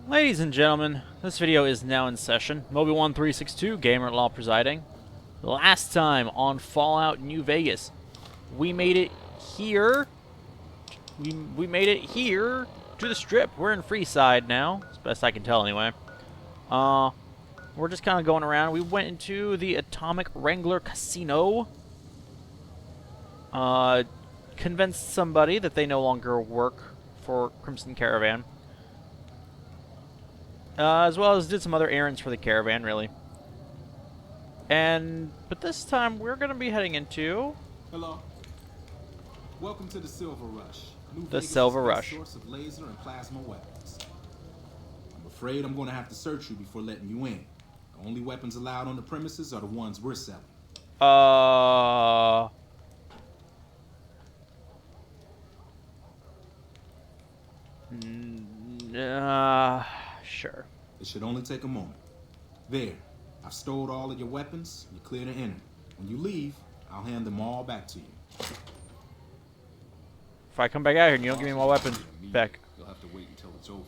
Ladies and gentlemen, this video is now in session. Moby1362, Gamer at Law presiding. Last time on Fallout New Vegas, we made it here. We made it here to the Strip. We're in Freeside now, as best I can tell anyway. We're just kind of going around. We went into the Atomic Wrangler Casino. Convinced somebody that they no longer work for Crimson Caravan. As well as did some other errands for the caravan, really. But this time we're going to be heading into... Hello. Welcome to the Silver Rush. New The Vegas' Silver best Rush. source of laser and plasma weapons. I'm afraid I'm going to have to search you before letting you in. The only weapons allowed on the premises are the ones we're selling. Sure. It should only take a moment. There. I've stored all of your weapons. You're clear to enter. When you leave, I'll hand them all back to you. If I come back out here and you don't give me my weapons back. You'll have to wait until it's over.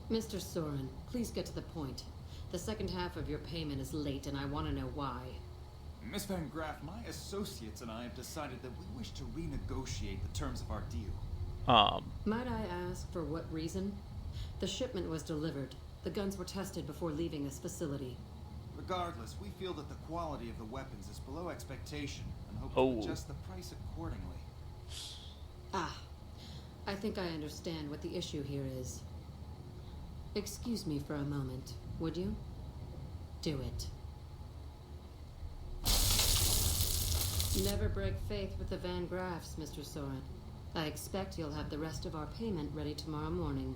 Mr. Soren, please get to the point. The second half of your payment is late, and I want to know why. Miss Van Graff, my associates and I have decided that we wish to renegotiate the terms of our deal. Might I ask for what reason? The shipment was delivered. The guns were tested before leaving this facility. Regardless, we feel that the quality of the weapons is below expectation and hope Oh. to adjust the price accordingly. Ah, I think I understand what the issue here is. Excuse me for a moment, would you? Do it. Never break faith with the Van Graffs, Mr. Soren. I expect you'll have the rest of our payment ready tomorrow morning.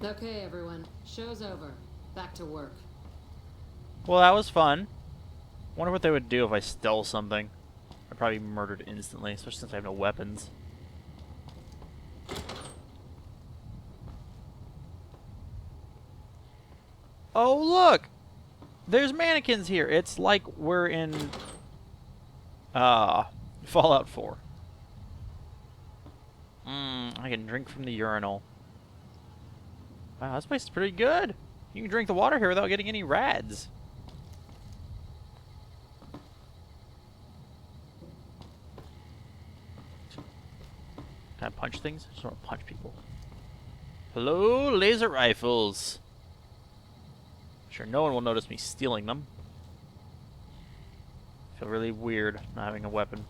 Okay, everyone. Show's over. Back to work. Well, that was fun. Wonder what they would do if I stole something. I'd probably be murdered instantly, especially since I have no weapons. Oh, look! There's mannequins here. It's like we're in Fallout 4. I can drink from the urinal. Wow, this place is pretty good. You can drink the water here without getting any rads. Can I punch things? I just want to punch people. Hello, laser rifles. Sure, no one will notice me stealing them. I feel really weird not having a weapon.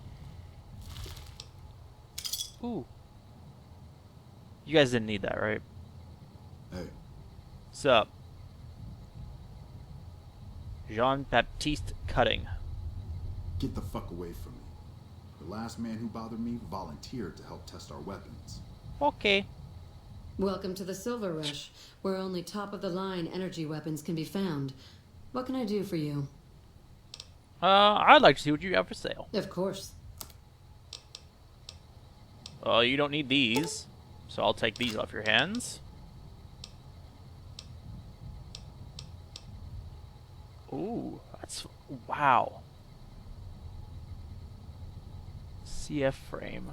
Ooh. You guys didn't need that, right? Hey. What's up? Jean-Baptiste Cutting. Get the fuck away from me. The last man who bothered me volunteered to help test our weapons. Okay. Welcome to the Silver Rush, where only top-of-the-line energy weapons can be found. What can I do for you? I'd like to see what you have for sale. Of course. You don't need these, so I'll take these off your hands. Ooh, that's... wow. CF frame.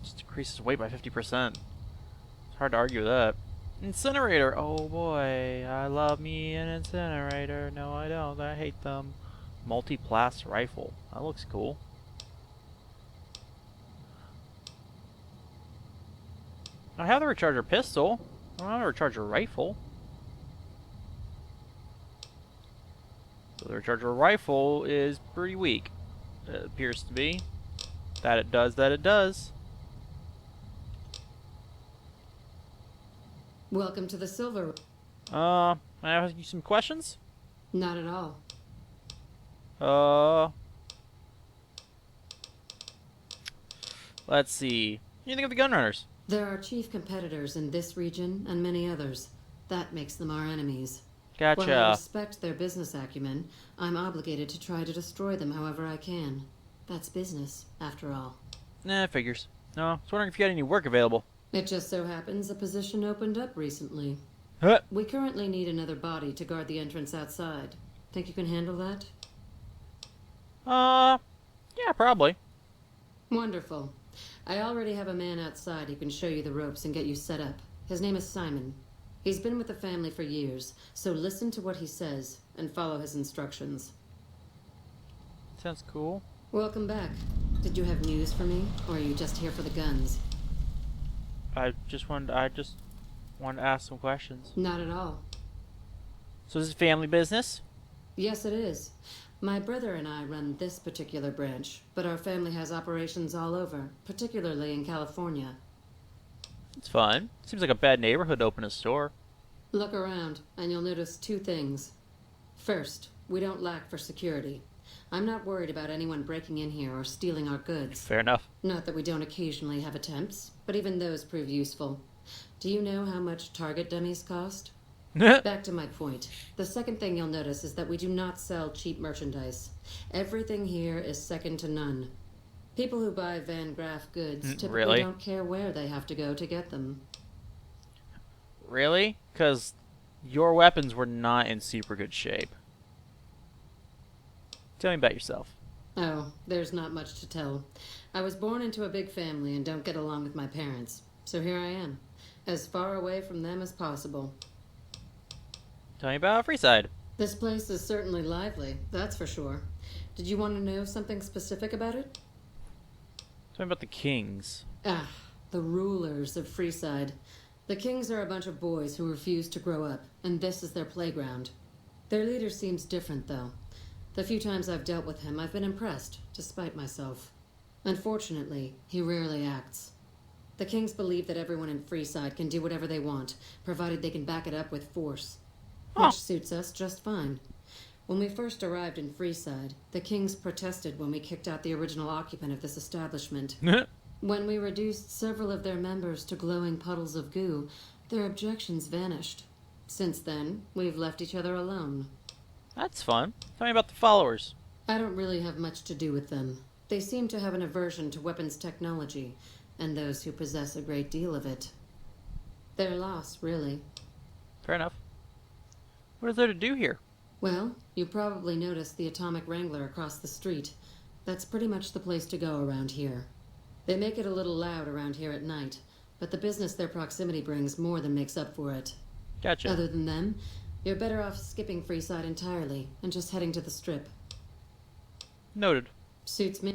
Just decreases weight by 50%. It's hard to argue with that. Incinerator. Oh boy, I love me an incinerator. No, I don't. I hate them. Multi-blast rifle. That looks cool. I have the recharger pistol. I don't have the recharger rifle. So the recharger rifle is pretty weak. It appears to be. That it does, that it does. Welcome to the Silver... May I ask you some questions? Not at all. Let's see. What do you think of the gun runners? There are chief competitors in this region and many others. That makes them our enemies. Gotcha. While I respect their business acumen, I'm obligated to try to destroy them however I can. That's business, after all. Nah, figures. No, I was wondering if you had any work available. It just so happens a position opened up recently. Huh. We currently need another body to guard the entrance outside. Think you can handle that? Yeah, probably. Wonderful. I already have a man outside who can show you the ropes and get you set up. His name is Simon. He's been with the family for years, so listen to what he says and follow his instructions. Sounds cool. Welcome back. Did you have news for me, or are you just here for the guns? I just wanted to ask some questions. Not at all. So this is family business? Yes, it is. My brother and I run this particular branch, but our family has operations all over, particularly in California. It's fun. Seems like a bad neighborhood to open a store. Look around, and you'll notice two things. First, we don't lack for security. I'm not worried about anyone breaking in here or stealing our goods. Fair enough. Not that we don't occasionally have attempts, but even those prove useful. Do you know how much target dummies cost? Back to my point. The second thing you'll notice is that we do not sell cheap merchandise. Everything here is second to none. People who buy Van Graff goods typically Really? don't care where they have to go to get them. Really? Because your weapons were not in super good shape. Tell me about yourself. Oh, there's not much to tell. I was born into a big family and don't get along with my parents. So here I am, as far away from them as possible. Tell me about Freeside. This place is certainly lively, that's for sure. Did you want to know something specific about it? Tell me about the Kings. Ah, the rulers of Freeside. The Kings are a bunch of boys who refuse to grow up, and this is their playground. Their leader seems different, though. The few times I've dealt with him, I've been impressed, despite myself. Unfortunately, he rarely acts. The Kings believe that everyone in Freeside can do whatever they want, provided they can back it up with force. Huh. Which suits us just fine. When we first arrived in Freeside, the Kings protested when we kicked out the original occupant of this establishment. When we reduced several of their members to glowing puddles of goo, their objections vanished. Since then, we've left each other alone. That's fun. Tell me about the followers. I don't really have much to do with them. They seem to have an aversion to weapons technology, and those who possess a great deal of it. Their loss, really. Fair enough. What is there to do here? Well, you probably noticed the Atomic Wrangler across the street. That's pretty much the place to go around here. They make it a little loud around here at night, but the business their proximity brings more than makes up for it. Gotcha. Other than them, you're better off skipping Freeside entirely and just heading to the Strip. Noted. Suits me.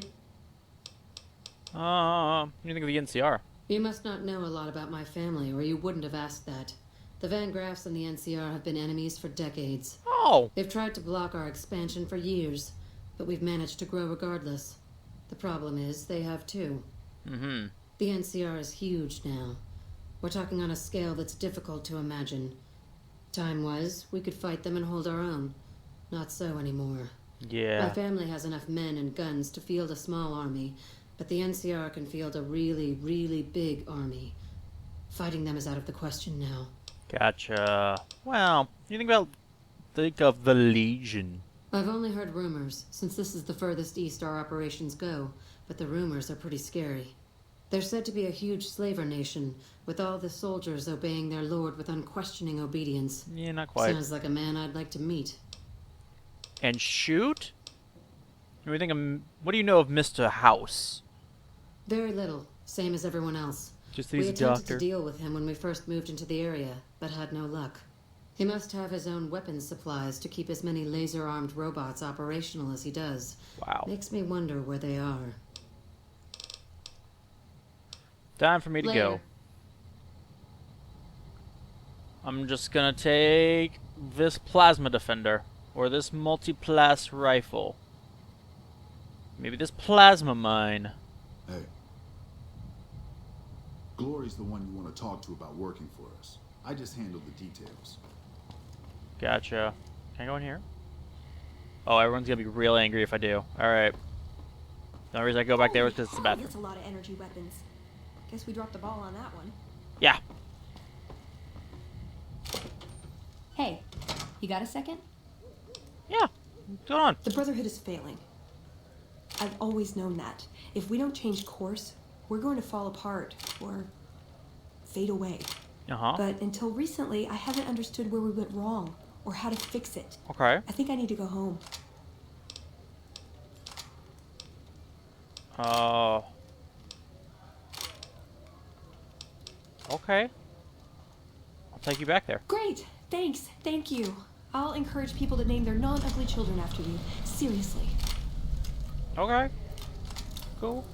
What do you think of the NCR? You must not know a lot about my family, or you wouldn't have asked that. The Van Graffs and the NCR have been enemies for decades. Oh! They've tried to block our expansion for years, but we've managed to grow regardless. The problem is, they have too. Mm-hmm. The NCR is huge now. We're talking on a scale that's difficult to imagine. Time was, we could fight them and hold our own. Not so anymore. Yeah. My family has enough men and guns to field a small army, but the NCR can field a really, really big army. Fighting them is out of the question now. Gotcha. Well, think of the Legion. I've only heard rumors, since this is the furthest east our operations go, but the rumors are pretty scary. They're said to be a huge slaver nation, with all the soldiers obeying their lord with unquestioning obedience. Yeah, not quite. Sounds like a man I'd like to meet. And shoot? What do you know of Mr. House? Very little, same as everyone else. Just We he's a attempted doctor. to deal with him when we first moved into the area, but had no luck. He must have his own weapons supplies to keep as many laser-armed robots operational as he does. Wow. Makes me wonder where they are. Time for me to go. Later. I'm just gonna take this plasma defender. Or this multi-blast rifle. Maybe this plasma mine. Hey. Glory's the one you want to talk to about working for us. I just handle the details. Gotcha. Can I go in here? Oh, everyone's gonna be real angry if I do. Alright. The only reason I go back there is because it's the bathroom. That's a lot of energy weapons. Guess we dropped the ball on that one. Yeah. Hey, you got a second? Yeah. What's going on? The Brotherhood is failing. I've always known that. If we don't change course, we're going to fall apart or fade away. Uh-huh. But until recently, I haven't understood where we went wrong or how to fix it. Okay. I think I need to go home. Okay. I'll take you back there. Great! Thanks. Thank you. I'll encourage people to name their non-ugly children after you. Seriously. Okay. Cool.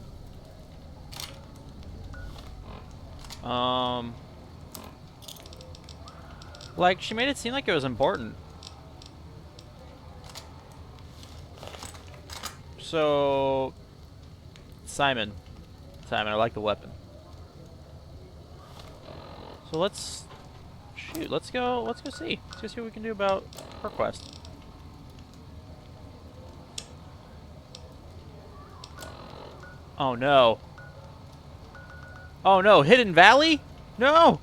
Like, she made it seem like it was important. So... Simon, I like the weapon. So let's... Shoot, let's go see. Let's go see what we can do about her quest. Oh no. Oh no, Hidden Valley? No!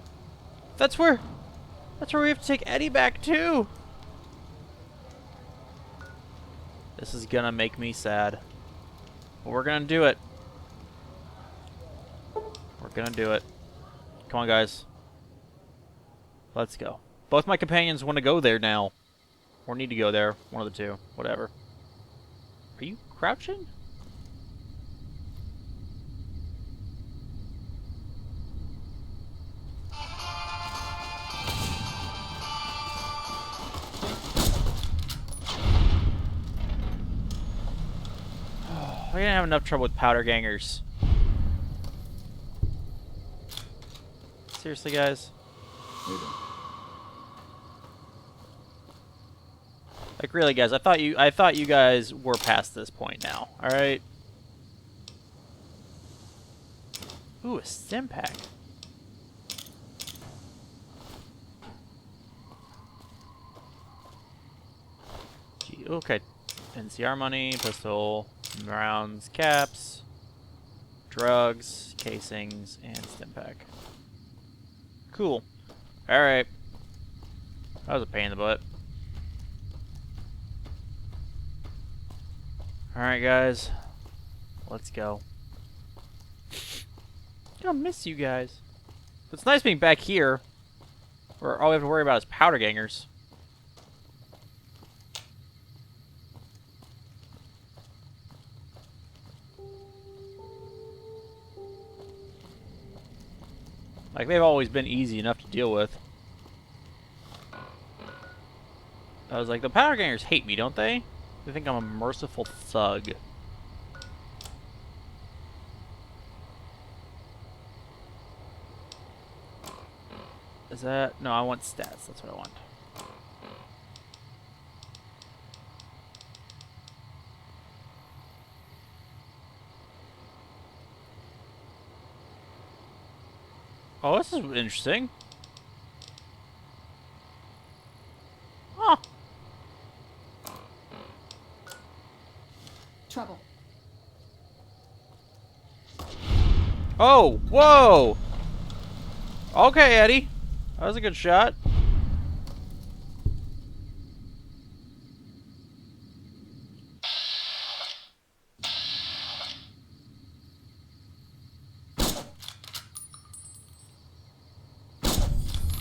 That's where we have to take Eddie back too! This is gonna make me sad. But we're gonna do it. We're gonna do it. Come on, guys. Let's go. Both my companions want to go there now. Or need to go there. One of the two. Whatever. Are you crouching? I didn't have enough trouble with powder gangers. Seriously, guys? Hey there. Like, really, guys, I thought you guys were past this point now. Alright? Ooh, a stim pack. Gee, okay. NCR money, pistol, rounds, caps, drugs, casings, and stim pack. Cool. Alright. That was a pain in the butt. Alright, guys. Let's go. I miss you guys. It's nice being back here, where all we have to worry about is powder gangers. Like, they've always been easy enough to deal with. I was like, the powder gangers hate me, don't they? They think I'm a merciful thug. Is that... No, I want stats. That's what I want. Oh, this is interesting. Huh. Trouble. Oh, whoa! Okay, Eddie. That was a good shot.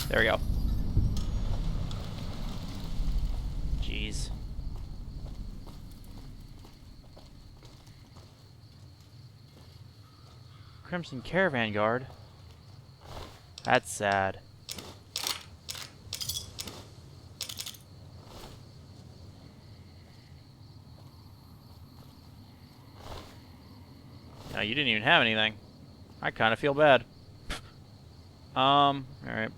There we go. Jeez. Crimson Caravan Guard. That's sad. No, you didn't even have anything. I kind of feel bad. Alright.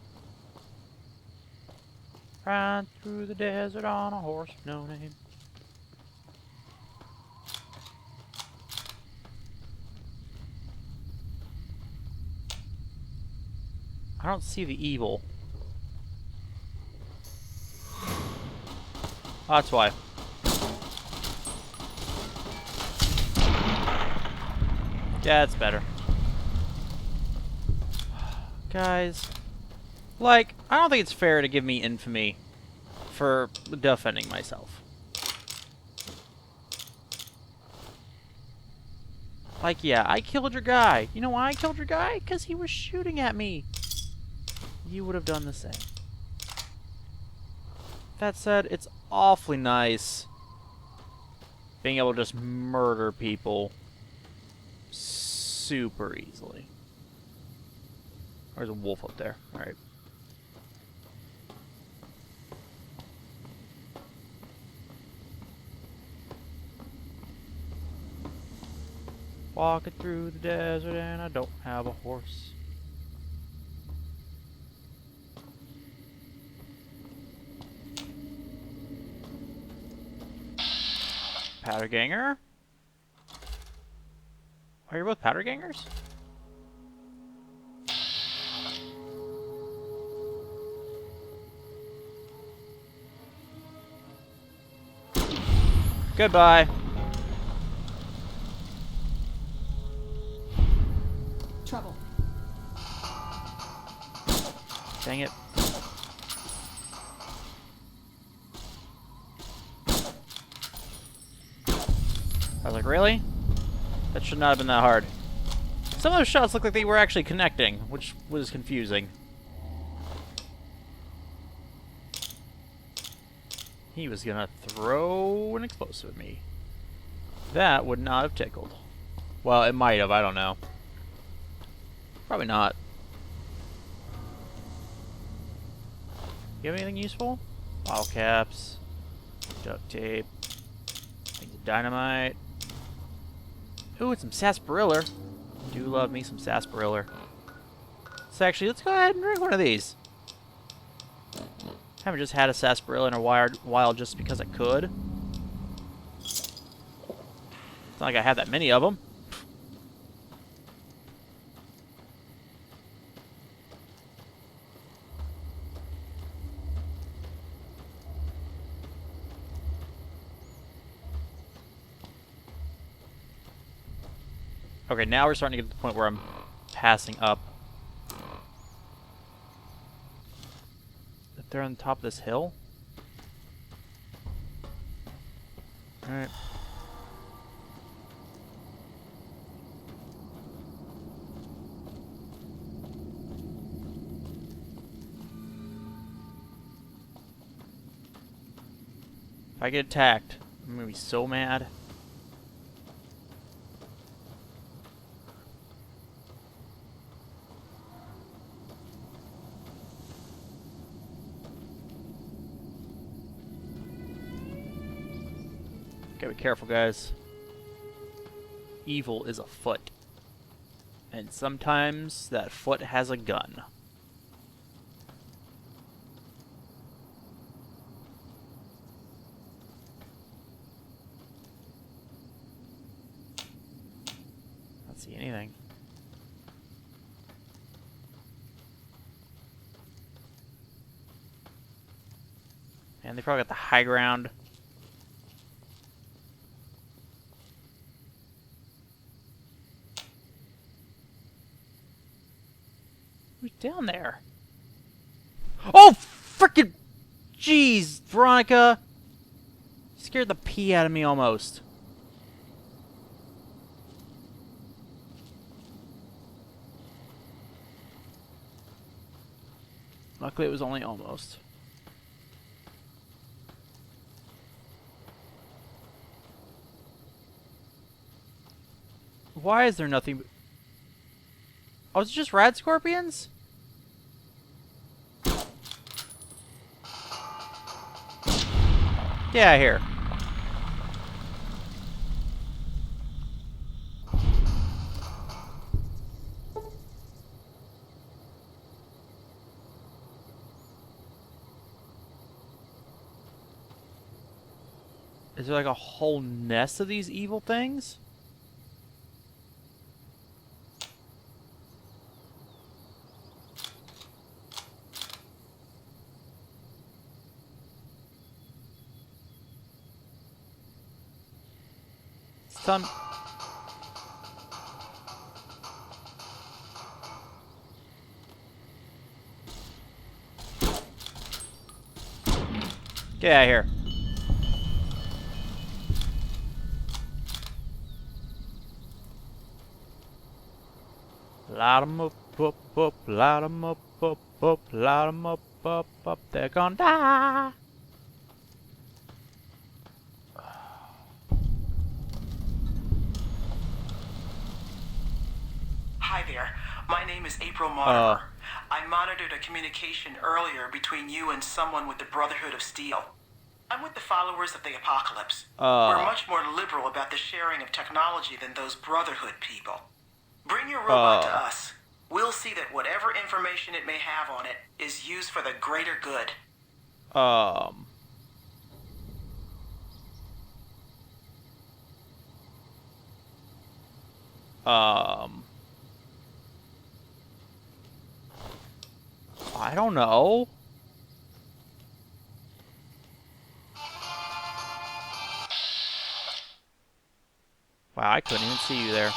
Ride through the desert on a horse with no name. I don't see the evil. Oh, that's why. Yeah, that's better. Guys. Like, I don't think it's fair to give me infamy for defending myself. Like, yeah, I killed your guy. You know why I killed your guy? Because he was shooting at me. You would have done the same. That said, it's awfully nice being able to just murder people super easily. There's a wolf up there. Alright. Walking through the desert and I don't have a horse. Powder ganger? Are you both powder gangers? Goodbye. Trouble. Dang it. I was like, really? That should not have been that hard. Some of those shots looked like they were actually connecting, which was confusing. He was gonna throw an explosive at me. That would not have tickled. Well, it might have, I don't know. Probably not. You have anything useful? Bottle caps, duct tape, things of dynamite. Ooh, it's some sarsaparilla. Do love me some sarsaparilla. So actually, let's go ahead and drink one of these. Haven't just had a sarsaparilla in a while just because I could. It's not like I have that many of them. Okay, now we're starting to get to the point where I'm passing up. If they're on top of this hill. Alright. If I get attacked, I'm gonna be so mad. Gotta be careful, guys. Evil is afoot. And sometimes that foot has a gun. Don't see anything. And they probably got the high ground. Who's down there? Oh, frickin' jeez, Veronica! You scared the pee out of me almost. Luckily, it was only almost. Why is there nothing? Oh, it's just rad scorpions? Get out of here. Is there like a whole nest of these evil things? Some. Get out of here. Light 'em up, up, up, light 'em up, up, up, light 'em up, up, up, they're gonna die. Hi there. My name is April Mortimer. I monitored a communication earlier between you and someone with the Brotherhood of Steel. I'm with the followers of the Apocalypse. We're much more liberal about the sharing of technology than those Brotherhood people. Bring your robot to us. We'll see that whatever information it may have on it is used for the greater good. I don't know. Wow, I couldn't even see you there.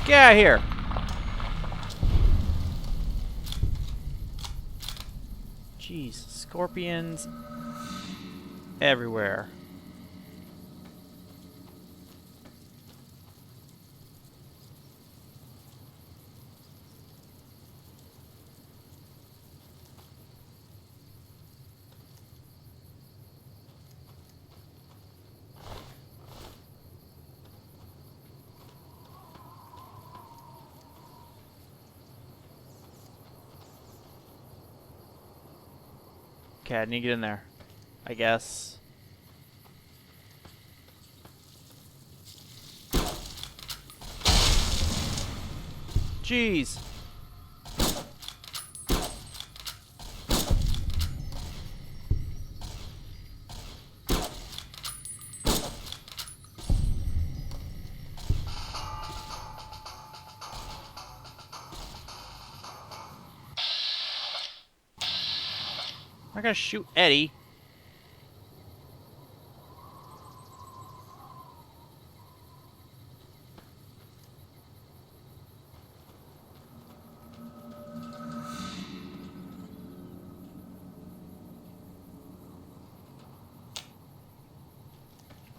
Get out of here! Jeez, scorpions everywhere. Okay, I need to get in there, I guess. Jeez. I'm gonna shoot Eddie.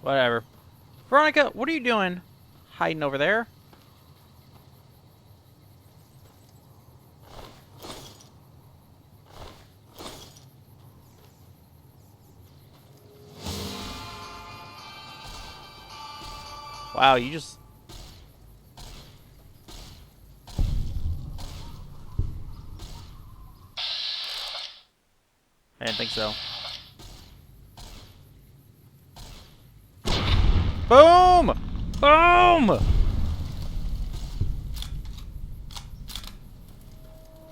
Whatever. Veronica, what are you doing? Hiding over there? Wow, you just... I didn't think so. Boom! Boom!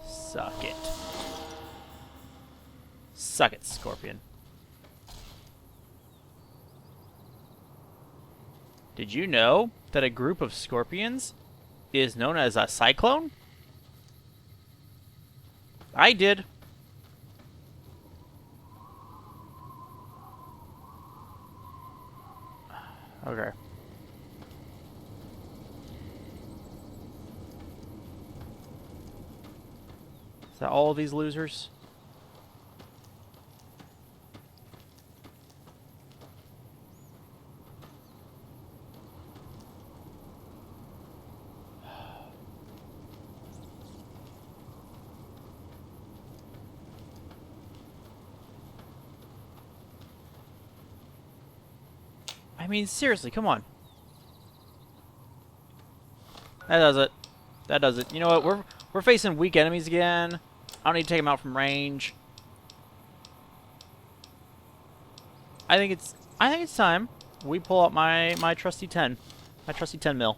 Suck it. Suck it, Scorpion. Did you know that a group of scorpions is known as a cyclone? I did. Okay. Is that all of these losers? I mean, seriously, come on. That does it. That does it. You know what? We're facing weak enemies again. I don't need to take them out from range. I think it's time we pull out my trusty 10. My trusty 10 mil.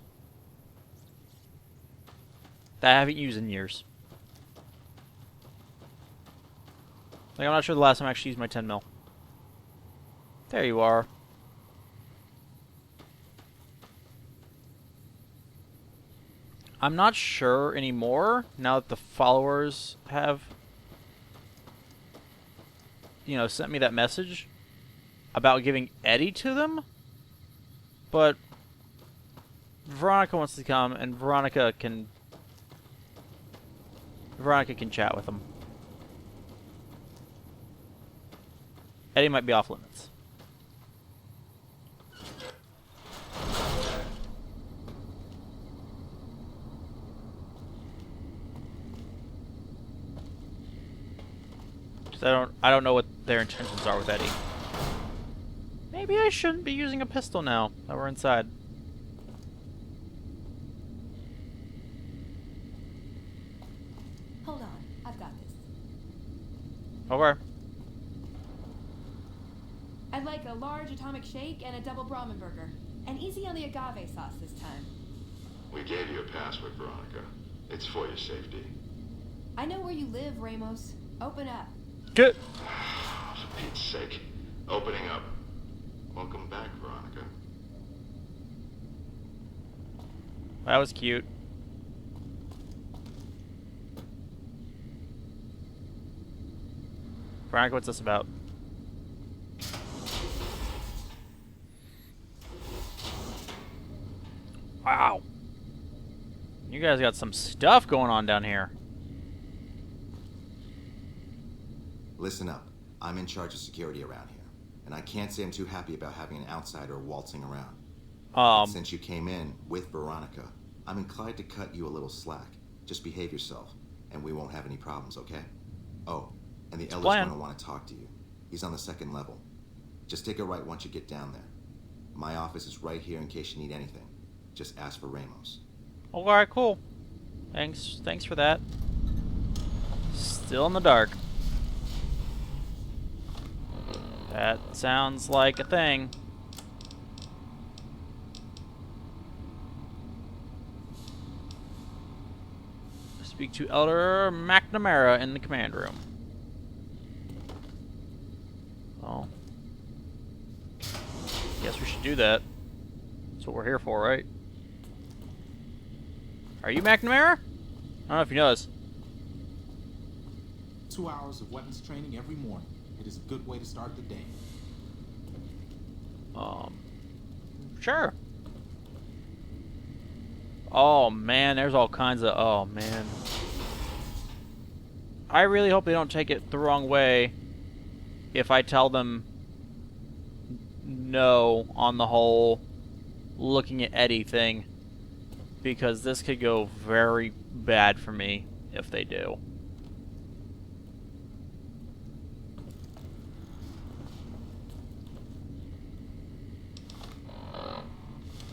That I haven't used in years. Like, I'm not sure the last time I actually used my 10 mil. There you are. I'm not sure anymore, now that the followers have, you know, sent me that message about giving Eddie to them. But Veronica wants to come, and Veronica can chat with them. Eddie might be off limits. I don't know what their intentions are with Eddie. Maybe I shouldn't be using a pistol now that we're inside. Hold on, I've got this. Okay. I'd like a large atomic shake and a double Brahmin burger. And easy on the agave sauce this time. We gave you a password, Veronica. It's for your safety. I know where you live, Ramos. Open up. Good. For Pete's sake. Opening up. Welcome back, Veronica. That was cute. Frank, what's this about? Wow. You guys got some stuff going on down here. Listen up. I'm in charge of security around here, and I can't say I'm too happy about having an outsider waltzing around. But since you came in with Veronica, I'm inclined to cut you a little slack. Just behave yourself, and we won't have any problems, okay? Oh, and the Elder's going to want to talk to you. He's on the 2nd level. Just take a right once you get down there. My office is right here in case you need anything. Just ask for Ramos. Alright, cool. Thanks for that. Still in the dark. That sounds like a thing. Speak to Elder McNamara in the command room. Oh. Guess we should do that. That's what we're here for, right? Are you McNamara? I don't know if you know this. 2 hours of weapons training every morning. It is a good way to start the day. Sure. Oh man, there's all kinds of, oh man. I really hope they don't take it the wrong way if I tell them no on the whole looking at Eddie thing, because this could go very bad for me if they do.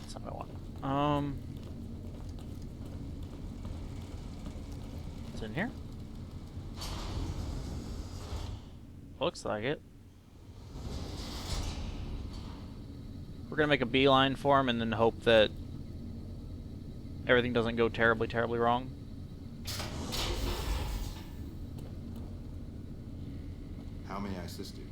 That's not what I want. What's in here? Looks like it. We're gonna make a beeline for him and then hope that everything doesn't go terribly, terribly wrong. How may I assist you?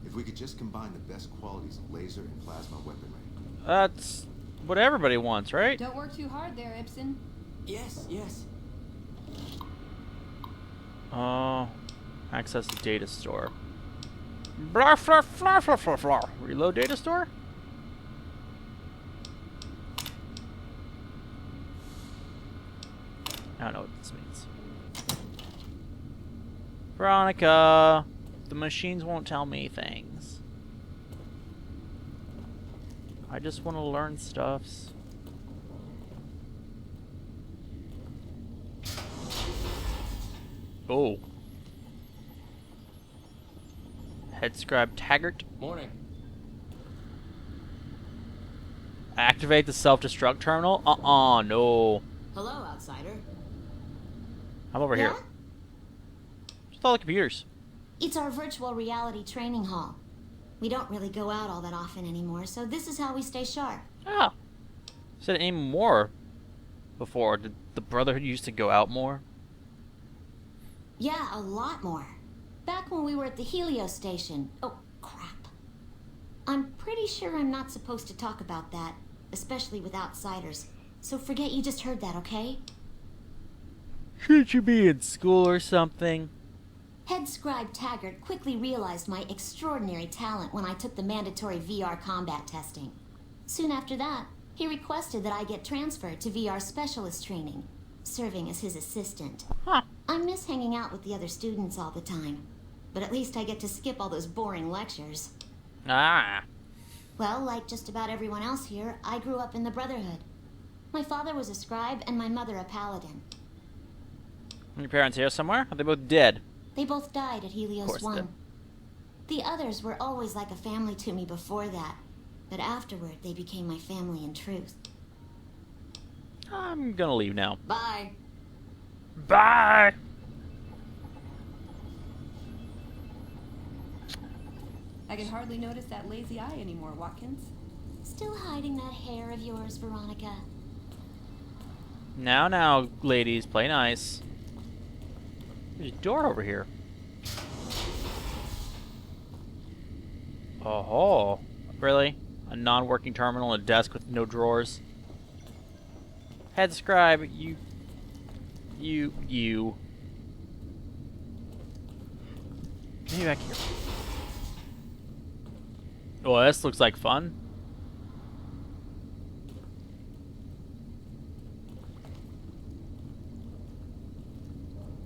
If we could just combine the best qualities of laser and plasma weaponry. That's what everybody wants, right? Don't work too hard there, Ibsen. Yes, yes. Access the data store. Blah, blah, blah, blah, blah, blah. Reload data store? I don't know what this means. Veronica, the machines won't tell me things. I just want to learn stuffs. Oh. Head scribe Taggart. Morning. Activate the self-destruct terminal? No. Hello, outsider. I'm over here. Just all the computers. It's our virtual reality training hall. We don't really go out all that often anymore, so this is how we stay sharp. Ah. Said any more before. Did the Brotherhood used to go out more? Yeah, a lot more. Back when we were at the Helios station. Oh, crap. I'm pretty sure I'm not supposed to talk about that, especially with outsiders. So forget you just heard that, okay? Shouldn't you be in school or something? Head scribe Taggart quickly realized my extraordinary talent when I took the mandatory VR combat testing. Soon after that, he requested that I get transferred to VR specialist training, serving as his assistant. Huh. I miss hanging out with the other students all the time, but at least I get to skip all those boring lectures. Ah. Well, like just about everyone else here, I grew up in the Brotherhood. My father was a scribe and my mother a paladin. Are your parents here somewhere? Are they both dead? They both died at Helios 1. The others were always like a family to me before that, but afterward they became my family in truth. I'm gonna leave now. Bye. Bye! I can hardly notice that lazy eye anymore, Watkins. Still hiding that hair of yours, Veronica. Now, ladies, play nice. There's a door over here. Oh, really? A non-working terminal and a desk with no drawers? Head scribe, you. Give me back here. Oh, this looks like fun.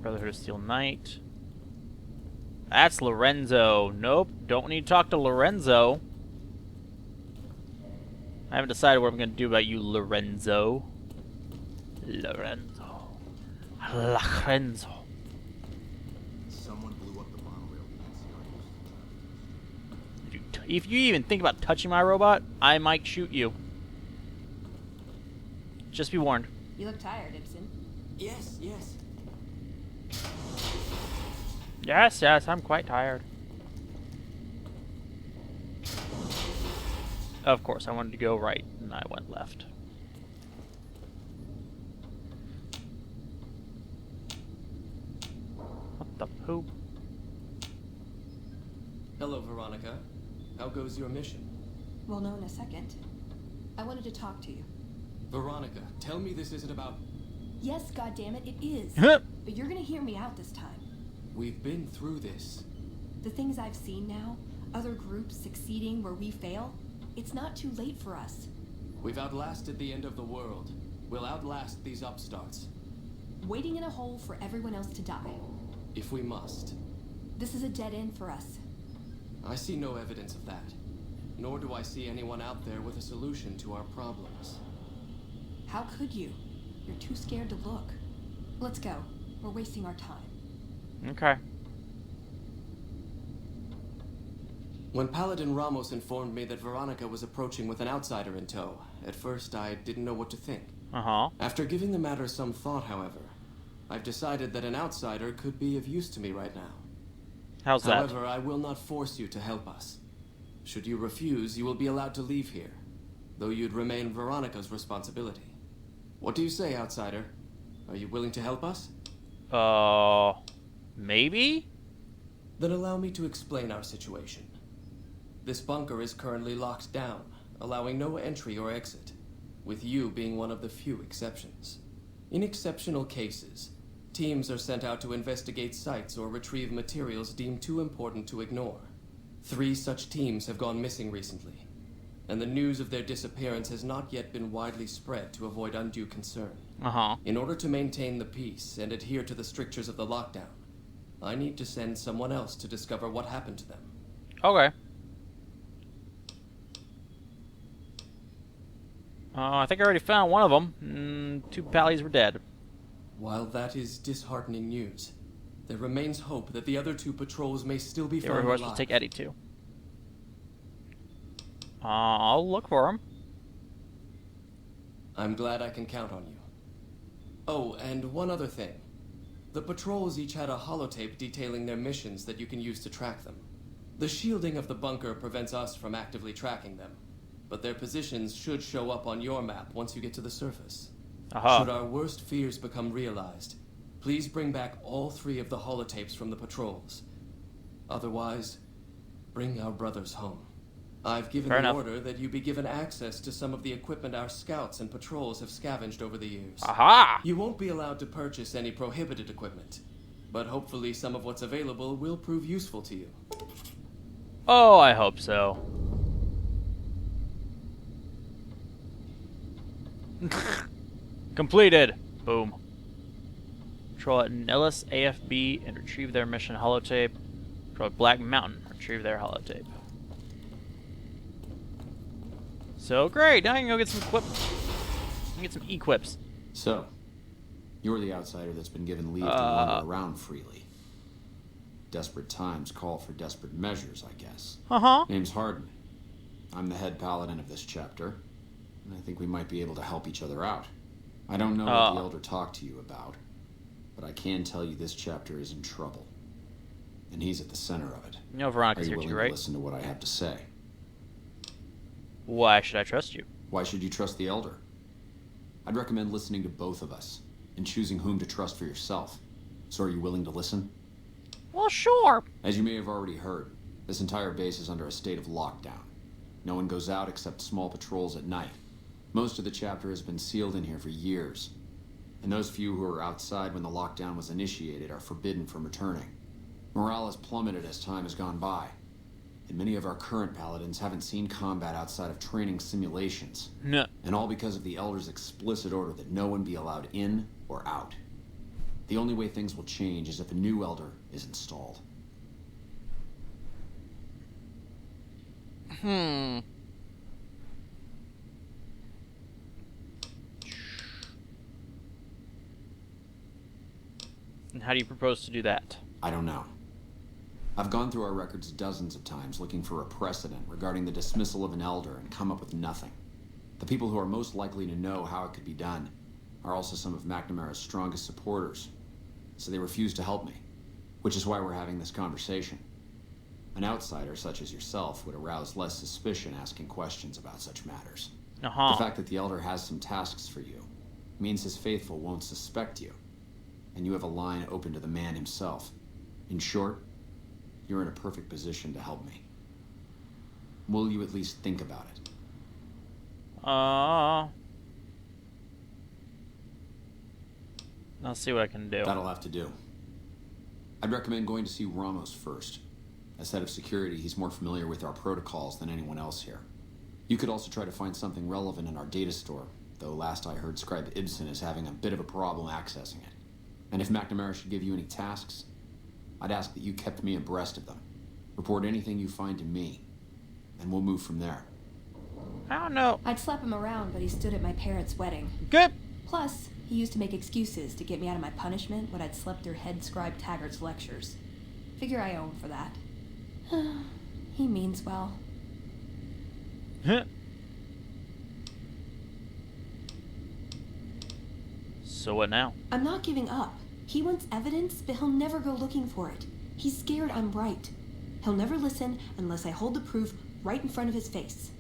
Brotherhood of Steel Knight. That's Lorenzo. Nope, don't need to talk to Lorenzo. I haven't decided what I'm going to do about you, Lorenzo. Lorenzo. Someone blew up the monorail If you even think about touching my robot, I might shoot you. Just be warned. You look tired, Ibsen. Yes, yes. Yes, I'm quite tired. Of course, I wanted to go right, and I went left. What the poop? Hello, Veronica. How goes your mission? We'll know in a second. I wanted to talk to you. Veronica, tell me this isn't about... Yes, goddammit, it is. But you're gonna hear me out this time. We've been through this. The things I've seen now, other groups succeeding where we fail, it's not too late for us. We've outlasted the end of the world. We'll outlast these upstarts. Waiting in a hole for everyone else to die. If we must. This is a dead end for us. I see no evidence of that. Nor do I see anyone out there with a solution to our problems. How could you? You're too scared to look. Let's go. We're wasting our time. Okay. When Paladin Ramos informed me that Veronica was approaching with an outsider in tow, at first I didn't know what to think. Uh-huh. After giving the matter some thought, however, I've decided that an outsider could be of use to me right now. How's that? However, I will not force you to help us. Should you refuse, you will be allowed to leave here, though you'd remain Veronica's responsibility. What do you say, outsider? Are you willing to help us? Maybe? Then allow me to explain our situation. This bunker is currently locked down, allowing no entry or exit, with you being one of the few exceptions. In exceptional cases, teams are sent out to investigate sites or retrieve materials deemed too important to ignore. 3 such teams have gone missing recently, and the news of their disappearance has not yet been widely spread to avoid undue concern. Uh-huh. In order to maintain the peace and adhere to the strictures of the lockdown, I need to send someone else to discover what happened to them. Okay. I think I already found one of them. 2 pallies were dead. While that is disheartening news, there remains hope that the other 2 patrols may still be found We're alive. supposed to take Eddie too. I'll look for him. I'm glad I can count on you. Oh, and one other thing. The patrols each had a holotape detailing their missions that you can use to track them. The shielding of the bunker prevents us from actively tracking them, but their positions should show up on your map once you get to the surface. Should our worst fears become realized, please bring back all 3 of the holotapes from the patrols. Otherwise, bring our brothers home. I've given Fair the enough. order that you be given access to some of the equipment our scouts and patrols have scavenged over the years. Aha! You won't be allowed to purchase any prohibited equipment, but hopefully some of what's available will prove useful to you. Oh, I hope so. Completed. Boom. Patrol at Nellis AFB and retrieve their mission holotape. Patrol at Black Mountain. Retrieve their holotape. So great. Now I can go get some get some equips. So, you're the outsider that's been given leave to wander around freely. desperate times call for desperate measures, I guess. Uh-huh. Name's Hardin. I'm the head paladin of this chapter, and I think we might be able to help each other out. I don't know what the Elder talked to you about, but I can tell you this chapter is in trouble. And he's at the center of it. You know Veronica's here too, Are you willing right? to listen to what I have to say? Why should I trust you? Why should you trust the Elder? I'd recommend listening to both of us, and choosing whom to trust for yourself. So are you willing to listen? Well, sure. As you may have already heard, this entire base is under a state of lockdown. No one goes out except small patrols at night. Most of the chapter has been sealed in here for years. And those few who were outside when the lockdown was initiated are forbidden from returning. Morale has plummeted as time has gone by. And many of our current paladins haven't seen combat outside of training simulations. No. And all because of the Elder's explicit order that no one be allowed in or out. The only way things will change is if a new Elder is installed. And how do you propose to do that? I don't know. I've gone through our records dozens of times looking for a precedent regarding the dismissal of an Elder and come up with nothing. The people who are most likely to know how it could be done are also some of McNamara's strongest supporters, so they refuse to help me, which is why we're having this conversation. An outsider such as yourself would arouse less suspicion asking questions about such matters. The fact that the Elder has some tasks for you means his faithful won't suspect you, and you have a line open to the man himself. In short, you're in a perfect position to help me. Will you at least think about it? I'll see what I can do. That'll have to do. I'd recommend going to see Ramos first. As head of security, he's more familiar with our protocols than anyone else here. You could also try to find something relevant in our data store, though last I heard Scribe Ibsen is having a bit of a problem accessing it. And if McNamara should give you any tasks, I'd ask that you kept me abreast of them. Report anything you find to me, and we'll move from there. I don't know. I'd slap him around, but he stood at my parents' wedding. Good. Plus, he used to make excuses to get me out of my punishment when I'd slept through head scribe Taggart's lectures. Figure I owe him for that. He means well. So what now? I'm not giving up. He wants evidence, but he'll never go looking for it. He's scared I'm right. He'll never listen unless I hold the proof right in front of his face.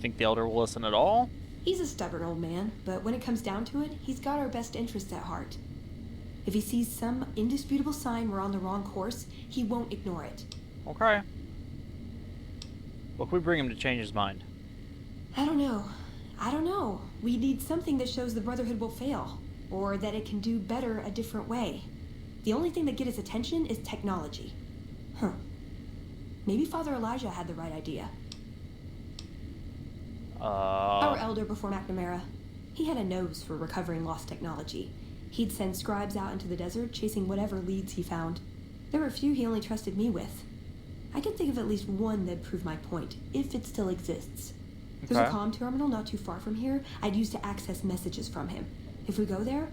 Think the Elder will listen at all? He's a stubborn old man, but when it comes down to it, he's got our best interests at heart. If he sees some indisputable sign we're on the wrong course, he won't ignore it. Okay. What can we bring him to change his mind? I don't know. We need something that shows the Brotherhood will fail, or that it can do better a different way. The only thing that gets his attention is technology. Maybe Father Elijah had the right idea. Our Elder before McNamara. He had a nose for recovering lost technology. He'd send scribes out into the desert chasing whatever leads he found. There were a few he only trusted me with. I can think of at least one that'd prove my point, if it still exists. There's a comm terminal not too far from here I'd use to access messages from him. If we go there,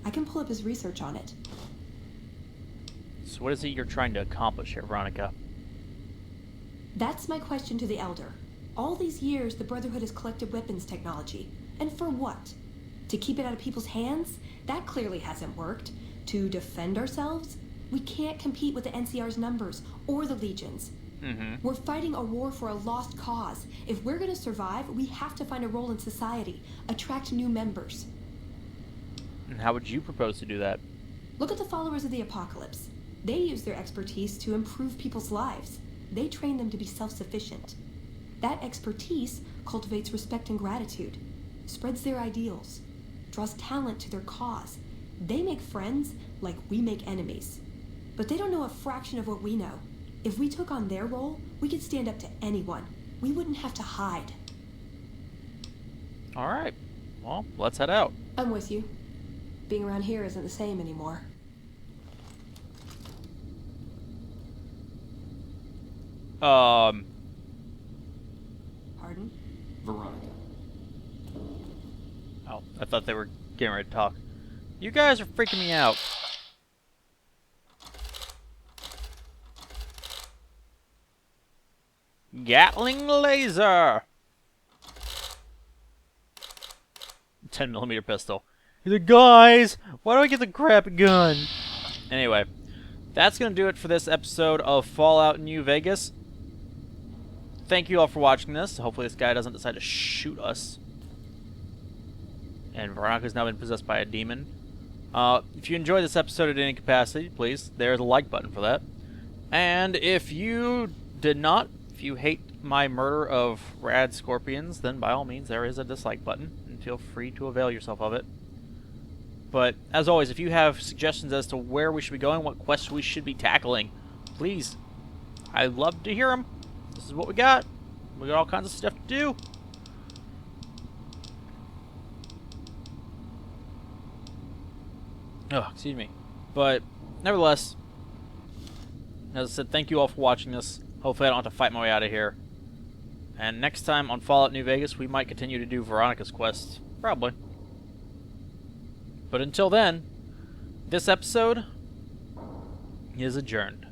I can pull up his research on it. So what is it you're trying to accomplish here, Veronica? That's my question to the Elder. All these years, the Brotherhood has collected weapons technology. And for what? To keep it out of people's hands? That clearly hasn't worked. To defend ourselves? We can't compete with the NCR's numbers, or the Legions. We're fighting a war for a lost cause. If we're gonna survive, we have to find a role in society, attract new members. And how would you propose to do that? Look at the followers of the Apocalypse. They use their expertise to improve people's lives. They train them to be self-sufficient. That expertise cultivates respect and gratitude, spreads their ideals, draws talent to their cause. They make friends like we make enemies. But they don't know a fraction of what we know. If we took on their role, we could stand up to anyone. We wouldn't have to hide. All right. Well, let's head out. I'm with you. Being around here isn't the same anymore. Pardon? Veronica. Oh. I thought they were getting ready to talk. You guys are freaking me out. Gatling laser! 10mm pistol. He's like, guys, why do I get the crappy gun? Anyway, that's going to do it for this episode of Fallout New Vegas. Thank you all for watching this. Hopefully this guy doesn't decide to shoot us. And Veronica's now been possessed by a demon. If you enjoyed this episode in any capacity, please, there's a like button for that. And if you did not, if you hate my murder of rad scorpions, then by all means there is a dislike button, and feel free to avail yourself of it. But, as always, if you have suggestions as to where we should be going, what quests we should be tackling, please, I'd love to hear them. This is what we got. We got all kinds of stuff to do. Oh, excuse me. But, nevertheless, as I said, thank you all for watching this. Hopefully I don't have to fight my way out of here. And next time on Fallout New Vegas, we might continue to do Veronica's quest. Probably. But until then, this episode is adjourned.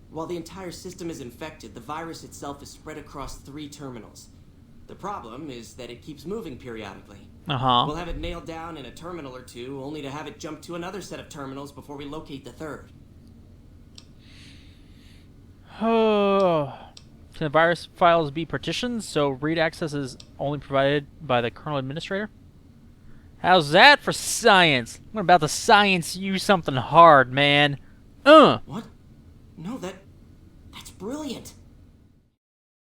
While the entire system is infected, the virus itself is spread across 3 terminals. The problem is that it keeps moving periodically. We'll have it nailed down in a terminal or 2, only to have it jump to another set of terminals before we locate the 3rd. Can the virus files be partitioned so read access is only provided by the kernel administrator? How's that for science? What about the science you something hard, man? What? No, that's brilliant.